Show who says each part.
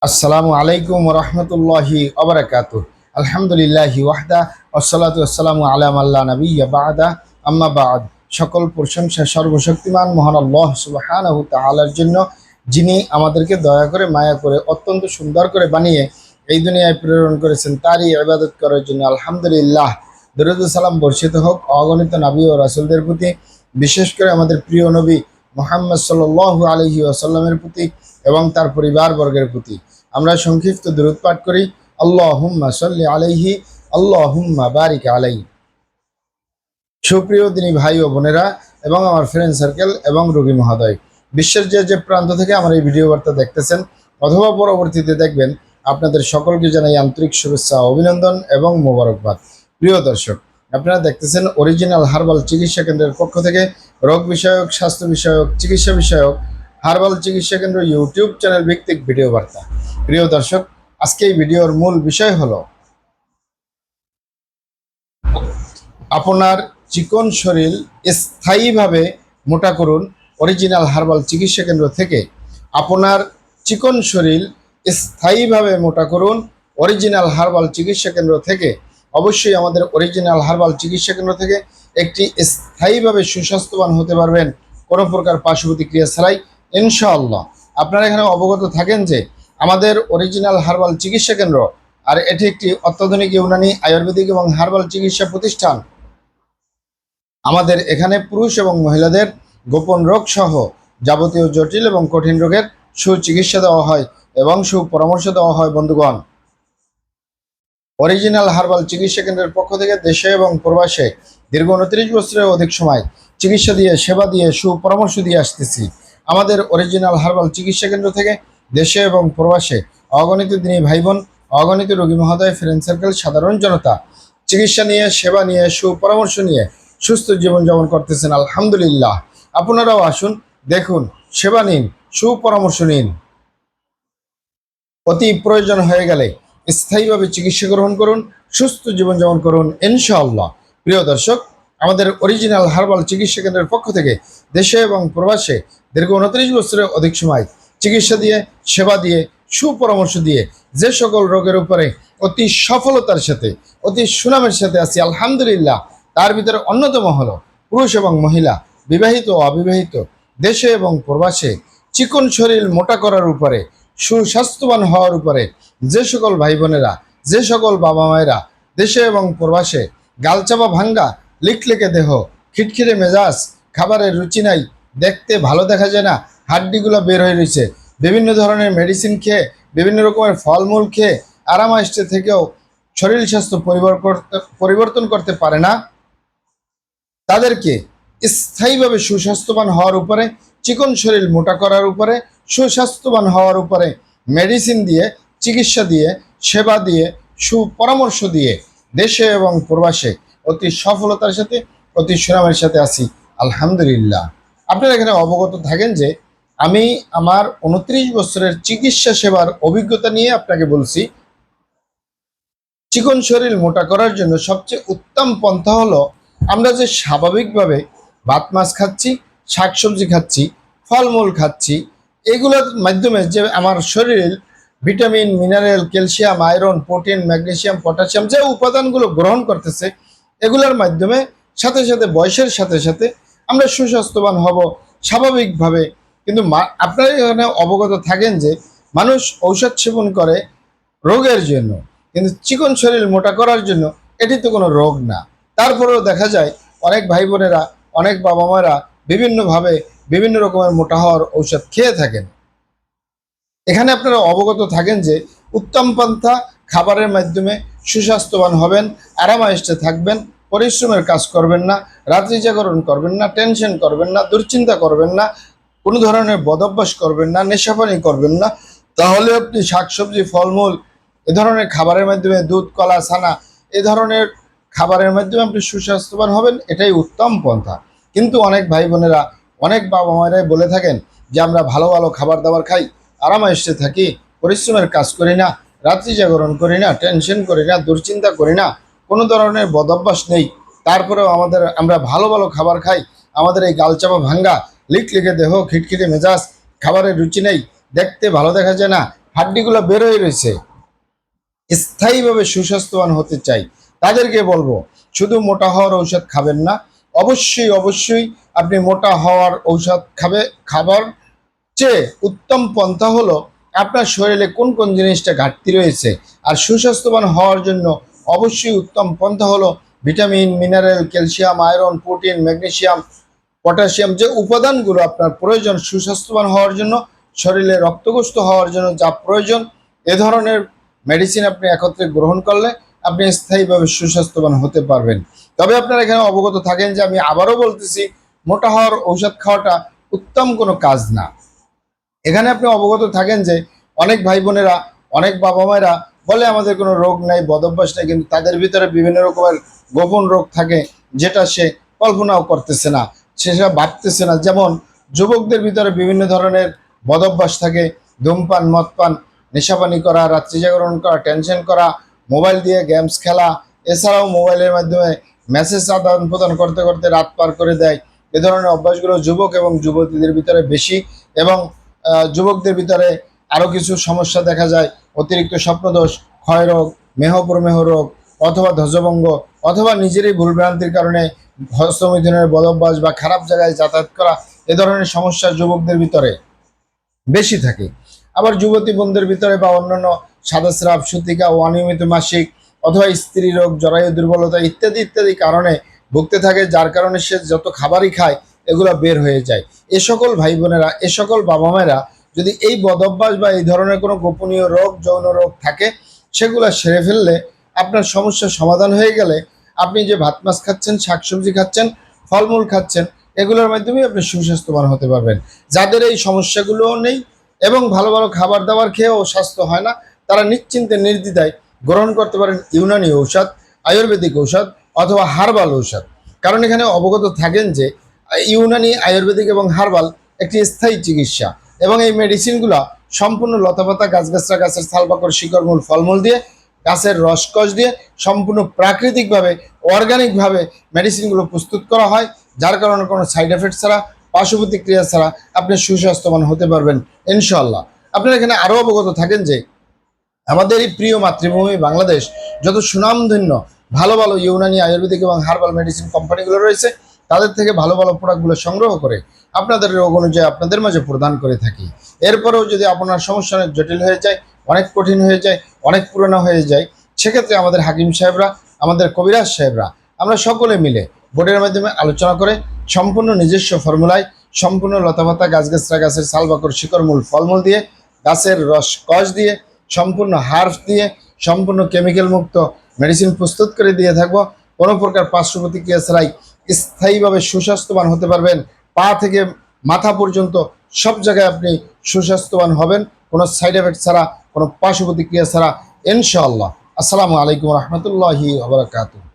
Speaker 1: আসসালামু আলাইকুম রহমতুল্লাহি ওবারাকাতুহ। আলহামদুলিল্লাহি ওয়াহদা ওয়াসসালাতু ওয়াসসালামু আলা মাল্লা নাবিয়্যা বা'দা আম্মা বা'দ। সকল প্রশংসা সর্বশক্তিমান মহান আল্লাহ সুবহানাহু তাআলার জন্য, যিনি আমাদেরকে দয়া করে মায়া করে অত্যন্ত সুন্দর করে বানিয়ে এই দুনিয়ায় প্রেরণ করেছেন, তারই ইবাদত করার জন্য আলহামদুলিল্লাহ। দরুদ ও সালাম বর্ষিত হোক অগণিত নবী ও রাসূলদের প্রতি, বিশেষ করে আমাদের প্রিয় নবী মুহাম্মদ সাল্লাল্লাহু আলাইহি ওয়াসাল্লামের প্রতি এবং তার পরিবারবর্গের প্রতি। আমরা সংক্ষিপ্ত দুরূদ পাঠ করি। আল্লাহুম্মা সাল্লি আলাইহি, আল্লাহুম্মা বারিক আলাইহি। সুপ্রিয় দিনী ভাই ও বোনেরা এবং আমার ফ্রেন্ড সার্কেল এবং রোগী মহোদয়, বিশ্বের যে যে প্রান্ত থেকে আমার এই ভিডিও বার্তা দেখতেছেন অথবা পরবর্তীতে দেখবেন, আপনাদের সকলকে জানাই আন্তরিক শুভেচ্ছা, অভিনন্দন এবং মোবারকবাদ। প্রিয় দর্শক, আপনারা দেখতেছেন অরিজিনাল হার্বাল চিকিৎসা কেন্দ্রের পক্ষ থেকে রোগ বিষয়ক, স্বাস্থ্য বিষয়ক, চিকিৎসা বিষয়ক হার্বাল চিকিৎসা কেন্দ্র ইউটিউব চ্যানেল ভিত্তিক ভিডিও বার্তা। প্রিয় দর্শক, আজকে এই ভিডিওর মূল বিষয় হলো আপনার চিকন শরীর স্থায়ীভাবে মোটা করুন অরিজিনাল হার্বাল চিকিৎসা কেন্দ্র থেকে। আপনার চিকন শরীর স্থায়ীভাবে মোটা করুন অরিজিনাল হার্বাল চিকিৎসা কেন্দ্র থেকে। অবশ্যই আমাদের অরিজিনাল হার্বাল চিকিৎসা কেন্দ্র থেকে একটি স্থায়ীভাবে সুস্বাস্থ্যবান হতে পারবেন কোনো প্রকার পার্শ্ব প্রতিক্রিয়া ছাড়াই, ইনশাআল্লাহ। আপনারা এখানে অবগত থাকেন যে আমাদের অরিজিনাল হার্বাল চিকিৎসা কেন্দ্র, আর এটি একটি অত্যাধুনিক ইউনানি আয়ুর্বেদিক এবং হার্বাল চিকিৎসা প্রতিষ্ঠান। আমাদের এখানে পুরুষ এবং মহিলাদের গোপন রোগ সহ যাবতীয় জটিল এবং কঠিন রোগের সুচিকিৎসা দেওয়া হয় এবং সুপরামর্শ দেওয়া হয়। বন্ধুগণ, অরিজিনাল হার্বাল চিকিৎসা কেন্দ্রের পক্ষ থেকে দেশে এবং প্রবাসে দীর্ঘ 29 বছরের অধিক সময় চিকিৎসা দিয়ে, সেবা দিয়ে, সুপরামর্শ দিয়ে আসতেছি। আমাদের অরিজিনাল হার্বাল চিকিৎসা কেন্দ্র থেকে দেশে এবং প্রবাসে অগণিত দিনী ভাই বোন, অগণিত রোগী মহোদয়, ফ্রেন্ড সার্কেল, সাধারণ জনতা চিকিৎসা নিয়ে, সেবা নিয়ে, সুপরামর্শ নিয়ে সুস্থ জীবনযাপন করতেছেন আলহামদুলিল্লাহ। আপনারাও আসুন, দেখুন, সেবা নিন, সুপরামর্শ নিন। অতি প্রয়োজন হয়ে গেলে স্থায়ীভাবে চিকিৎসা গ্রহণ করুন, সুস্থ জীবনযাপন করুন, ইনশাআল্লাহ। প্রিয় দর্শক, আমাদের অরিজিনাল হার্বাল চিকিৎসা কেন্দ্রের পক্ষ থেকে দেশে এবং প্রবাসে দীর্ঘ 29 বছরের অধিক সময় চিকিৎসা দিয়ে, সেবা দিয়ে, সুপরামর্শ দিয়ে যে সকল রোগের উপরে অতি সফলতার সাথে, অতি সুনামের সাথে আছি আলহামদুলিল্লাহ, তার ভিতরে অন্যতম হলো পুরুষ এবং মহিলা, বিবাহিত ও অবিবাহিত, দেশে এবং প্রবাসে চিকন শরীর মোটা করার উপরে, সুস্বাস্থ্যবান হওয়ার উপরে যে সকল ভাই বোনেরা, যে সকল বাবা মায়েরা দেশে এবং প্রবাসে গালচাপা ভাঙ্গা, লিকলেকে দেহ, খিটখিটে মেজাজ, খাবারের রুচি নাই, দেখতে ভালো দেখা যায় না, হাড্ডিগুলো বের হয়ে রয়েছে, বিভিন্ন ধরনের মেডিসিন খেয়ে, বিভিন্ন রকমের ফলমূল খেয়ে আরাম আসতে থেকেও শরীর স্বাস্থ্য পরিবর্তন করতে পারে না, তাদেরকে স্থায়ীভাবে সুস্বাস্থ্যবান হওয়ার উপরে, চিকন শরীর মোটা করার উপরে, সুস্বাস্থ্যবান হওয়ার উপরে মেডিসিন দিয়ে, চিকিৎসা দিয়ে, সেবা দিয়ে, সুপরামর্শ দিয়ে দেশে এবং প্রবাসে অতি সফলতার সাথে, অতি সুনামের সাথে আছি আলহামদুলিল্লাহ। আপনারা এখানে অবগত থাকেন যে আমি আমার 29 বছরের চিকিৎসা সেবার অভিজ্ঞতা নিয়ে আপনাকে বলছি, চিকন শরীর মোটা করার জন্য সবচেয়ে উত্তম পন্থা হলো আমরা যে স্বাভাবিকভাবে ভাত মাছ খাচ্ছি, শাকসবজি খাচ্ছি, ফলমূল খাচ্ছি, এগুলোর মাধ্যমে যে আমার শরীর vitamin, mineral, calcium, iron, protein, magnesium, potassium যে উপাদানগুলো গ্রহণ করতেছে, এগুলোর মাধ্যমে সাথে সাথে বয়সের সাথে সাথে আমরা সুস্বাস্থ্যবান হব স্বাভাবিকভাবে। কিন্তু আপনারা এখানে অবগত থাকেন যে মানুষ ঔষধ সেবন করে রোগের জন্য, কিন্তু চিকন শরীর মোটা করার জন্য। এটি তো কোনো রোগ না। তারপরেও দেখা যায় অনেক ভাই বোনেরা, অনেক বাবা মায়েরা বিভিন্নভাবে বিভিন্ন রকমের মোটা হওয়ার ঔষধ খেয়ে থাকেন। এখানে আপনারা অবগত থাকেন যে উত্তম পন্থা খাবারের মাধ্যমে সুস্বাস্থ্যবান হবেন, আরামায়েশে থাকবেন, পরিশ্রমের কাজ করবেন না, রাত্রি জাগরণ করবেন না, টেনশন করবেন না, দুশ্চিন্তা করবেন না, কোনো ধরনের বদভ্যাস করবেন না, নেশাপানি করবেন না। তাহলে আপনি শাকসবজি, ফলমূল এ ধরনের খাবারের মাধ্যমে, দুধ, কলা, ছানা এ ধরনের খাবারের মাধ্যমে আপনি সুস্বাস্থ্যবান হবেন, এটাই উত্তম পন্থা। কিন্তু অনেক ভাই বোনেরা, অনেক বাবা মায়েরাই বলে থাকেন যে আমরা ভালো ভালো খাবার দাবার খাই, আরামায়েশে থাকি, পরিশ্রমের কাজ করি না, রাত্রি জাগরণ করি না, টেনশন করি না, দুশ্চিন্তা করি না, কোনো ধরনের বদভ্যাস নেই, তারপরেও আমরা ভালো ভালো খাবার খাই, আমাদের এই গালচাপা ভাঙ্গা, লিকলিকে দেহ, খিটখিটে মেজাজ, খাবারের রুচি নেই, দেখতে ভালো দেখা যায় না, হাড্ডিগুলো বের হয়ে রয়েছে, স্থায়ীভাবে সুস্বাস্থ্যবান হতে চাই, তাদেরকে বলবো শুধু মোটা হওয়ার ঔষধ খাবেন না, অবশ্যই অবশ্যই আপনি মোটা হওয়ার ঔষধ খাবার চেয়ে উত্তম পন্থা হলো আপনার শরীরে কোন কোন জিনিসটা ঘাটতি রয়েছে। আর সুস্বাস্থ্যবান হওয়ার জন্য অবশ্যই উত্তম পন্থা হলো vitamin, mineral, calcium, iron, protein, magnesium, potassium, যে উপাদানগুলো আপনার প্রয়োজন সুস্বাস্থ্যবান হওয়ার জন্য, শরীরে রক্তগ্রস্ত হওয়ার জন্য যা প্রয়োজন, এ ধরনের মেডিসিন আপনি একত্রে গ্রহণ করলে আপনি স্থায়ীভাবে সুস্বাস্থ্যবান হতে পারবেন। তবে আপনারা এখানে অবগত থাকেন যে আমি আবারও বলতেছি, মোটা হওয়ার ঔষধ খাওয়াটা উত্তম কোনো কাজ না। এখানে আপনি অবগত থাকেন যে অনেক ভাই বোনেরা, অনেক বাবা মায়েরা বলে আমাদের কোনো রোগ নাই, বদভ্যাস নেই, কিন্তু তাদের ভিতরে বিভিন্ন রকমের গোপন রোগ থাকে যেটা সে কল্পনাও করতেছে না, সেটা ভাবতেছে না। যেমন যুবকদের ভিতরে বিভিন্ন ধরনের বদভ্যাস থাকে, ধূমপান, মদপান, নেশাপানি করা, রাত্রি জাগরণ করা, টেনশন করা, মোবাইল দিয়ে গেমস খেলা, এছাড়াও মোবাইলের মাধ্যমে মেসেজ আদান প্রদান করতে করতে রাত পার করে দেয়। এ ধরনের অভ্যাসগুলো যুবক এবং যুবতীদের ভিতরে বেশি। এবং যুবকদের ভিতরে আরও কিছু সমস্যা দেখা যায়, অতিরিক্ত স্বপ্নদোষ, ক্ষয়রোগ, মেহপ্রমেহ রোগ, অথবা ধ্বজভঙ্গ, অথবা নিজেরই ভুলভ্রান্তির কারণে হস্তমৈথুনের বদভ্যাস বা খারাপ জায়গায় যাতায়াত করা, এ ধরনের সমস্যা যুবকদের ভিতরে বেশি থাকে। আবার যুবতী বোনদের ভিতরে বা অন্যান্য সাদাস্রাব, সূতিকা ও অনিয়মিত মাসিক, অথবা স্ত্রী রোগ, জরায়ু দুর্বলতা ইত্যাদি ইত্যাদি কারণে ভুগতে থাকে, যার কারণে সে যত খাবারই খায় এগুলো বের হয়ে যায়। এ সকল ভাই বোনেরা, এ সকল বাবা মায়েরা যদি এই বদভ্যাস বা এই ধরনের কোনো গোপনীয় রোগ, যৌন রোগ থাকে, সেগুলো সেরে ফেললে আপনার সমস্যার সমাধান হয়ে গেলে আপনি যে ভাত মাছ খাচ্ছেন, শাকসবজি খাচ্ছেন, ফলমূল খাচ্ছেন, এগুলোর মাধ্যমে আপনি সুস্বাস্থ্যবান হতে পারবেন। যাদের এই সমস্যাগুলোও নেই এবং ভালো ভালো খাবার দাবার খেয়েও স্বাস্থ্য হয় না, তারা নিশ্চিন্তে নির্দ্বিধায় গ্রহণ করতে পারেন ইউনানি ঔষধ, আয়ুর্বেদিক ঔষধ, অথবা হার্বাল ঔষধ। কারণ এখানে অবগত থাকেন যে ইউনানি, আয়ুর্বেদিক এবং হার্বাল একটি স্থায়ী চিকিৎসা, এবং এই মেডিসিনগুলো সম্পূর্ণ লতাপাতা, গাছগাছরা, গাছের ছালপাকড়, শিকড়মূল, ফলমূল দিয়ে, গাছের রসকস দিয়ে সম্পূর্ণ প্রাকৃতিকভাবে, অর্গানিকভাবে মেডিসিনগুলো প্রস্তুত করা হয়, যার কারণে কোনো সাইড এফেক্ট ছাড়া, পার্শ্ব প্রতিক্রিয়া ছাড়া আপনি সুস্বাস্থ্যবান হতে পারবেন ইনশাআল্লাহ। আপনারা এখানে আরও অবগত থাকেন যে আমাদের এই প্রিয় মাতৃভূমি বাংলাদেশ যত সুনামধন্য ভালো ভালো ইউনানি, আয়ুর্বেদিক এবং হার্বাল মেডিসিন কোম্পানিগুলো রয়েছে, তাদের থেকে ভালো ভালো প্রোডাক্টগুলো সংগ্রহ করে আপনাদের রোগ অনুযায়ী আপনাদের মাঝে প্রদান করে থাকি। এরপরেও যদি আপনার সমস্যা অনেক জটিল হয়ে যায়, অনেক কঠিন হয়ে যায়, অনেক পুরনো হয়ে যায়, সেক্ষেত্রে আমাদের হাকিম সাহেবরা, আমাদের কবিরাজ সাহেবরা, আমরা সকলে মিলে বোর্ডের মাধ্যমে আলোচনা করে সম্পূর্ণ নিজস্ব ফর্মুলায়, সম্পূর্ণ লতাপাতা, গাছগাছরা, গাছের ছালবাকড়, শিকড়মূল, ফলমূল দিয়ে, গাছের রস কষ দিয়ে, সম্পূর্ণ হার্ব দিয়ে, সম্পূর্ণ কেমিক্যাল মুক্ত মেডিসিন প্রস্তুত করে দিয়ে থাকবো। কোনো প্রকার পার্শ্ব প্রতিক্রিয়া ছাড়াই স্থায়ীভাবে সুস্বাস্থ্যবান হতে পারবেন। পা থেকে মাথা পর্যন্ত সব জায়গায় আপনি সুস্বাস্থ্যবান হবেন, কোনো সাইড এফেক্ট ছাড়া, কোনো পার্শ্ব প্রতিক্রিয়া ছাড়া ইনশাআল্লাহ। আসসালামু আলাইকুম রহমতুল্লাহি ওয়া বারাকাতুহু।